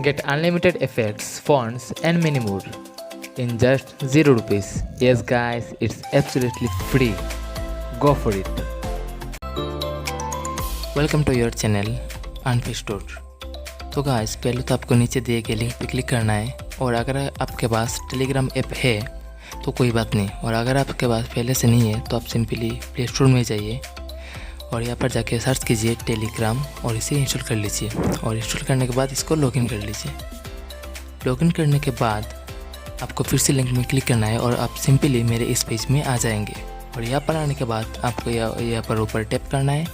Get unlimited effects, fonts and many more in just 0 rupees. Yes guys, it's absolutely free. Go for it. Welcome to your channel UnPaid store. तो guys पहले तो आपको नीचे दिए गए link पे click करना है, और अगर आपके पास टेलीग्राम ऐप है तो कोई बात नहीं, और अगर आपके पास पहले से नहीं है तो आप सिंपली प्ले स्टोर में जाइए और यहाँ पर जाके सर्च कीजिए टेलीग्राम और इसे इंस्टॉल कर लीजिए। और इंस्टॉल करने के बाद इसको लॉगिन कर लीजिए। लॉगिन करने के बाद आपको फिर से लिंक में क्लिक करना है और आप सिंपली मेरे इस पेज में आ जाएंगे। और यहाँ पर आने के बाद आपको यहाँ पर ऊपर टैप करना है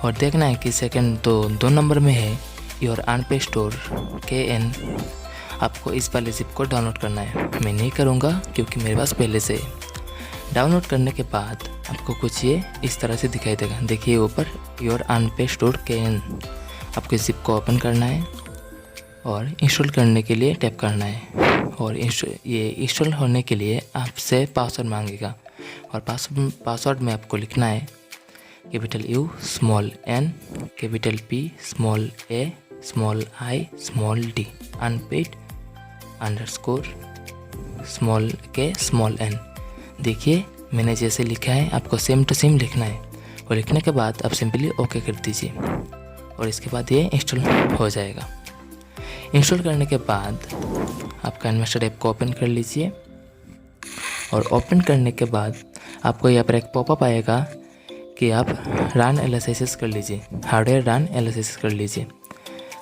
और देखना है कि सेकंड तो 2 नंबर में है योर UnPaid स्टोर KN। आपको इस वाले ज़िप को डाउनलोड करना है। मैं नहीं करूँगा क्योंकि मेरे पास पहले से है। डाउनलोड करने के बाद आपको कुछ ये इस तरह से दिखाई देगा। देखिए ऊपर योर UnPaid स्टोर KN। आपको इस ज़िप को ओपन करना है और इंस्टॉल करने के लिए टैप करना है। और ये इंस्टॉल होने के लिए आपसे पासवर्ड मांगेगा, और पासवर्ड में आपको लिखना है capital U small n capital P small A small I small D UnPaid _ small K small n। देखिए मैंने जैसे लिखा है आपको सेम टू सेम लिखना है, और लिखने के बाद आप सिंपली ओके कर दीजिए और इसके बाद ये इंस्टॉल हो जाएगा। इंस्टॉल करने के बाद आप Kinemaster ऐप को ओपन कर लीजिए, और ओपन करने के बाद आपको यहाँ पर एक पॉपअप आएगा कि आप रन एनालिसिस कर लीजिए, हार्डवेयर रन एनालिसिस कर लीजिए।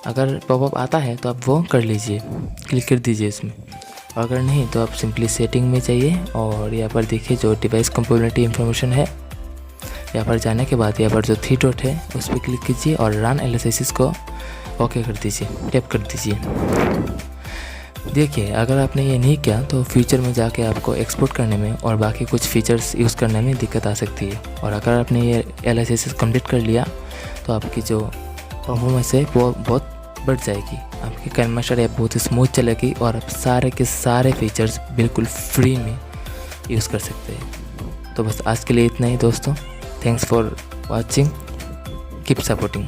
अगर पॉपअप आता है तो आप वो कर लीजिए, क्लिक कर दीजिए इसमें। और अगर नहीं तो आप सिंपली सेटिंग में जाइए और यहाँ पर देखिए जो डिवाइस कंपेटिबिलिटी इंफॉर्मेशन है, यहाँ पर जाने के बाद यहाँ पर जो 3 डॉट है उस पर क्लिक कीजिए और रन एनालिसिस को ओके कर दीजिए, टैप कर दीजिए। देखिए अगर आपने ये नहीं किया तो फ्यूचर में जाके आपको एक्सपोर्ट करने में और बाकी कुछ फीचर्स यूज़ करने में दिक्कत आ सकती है। और अगर आपने ये एनालिसिस कंप्लीट कर लिया तो आपकी जो परफॉर्मेंस है वो बहुत बढ़ जाएगी। आपकी Kinemaster ऐप बहुत ही स्मूथ चलेगी और आप सारे के सारे फीचर्स बिल्कुल फ्री में यूज़ कर सकते हैं। तो बस आज के लिए इतना ही दोस्तों। Thanks for watching, keep supporting.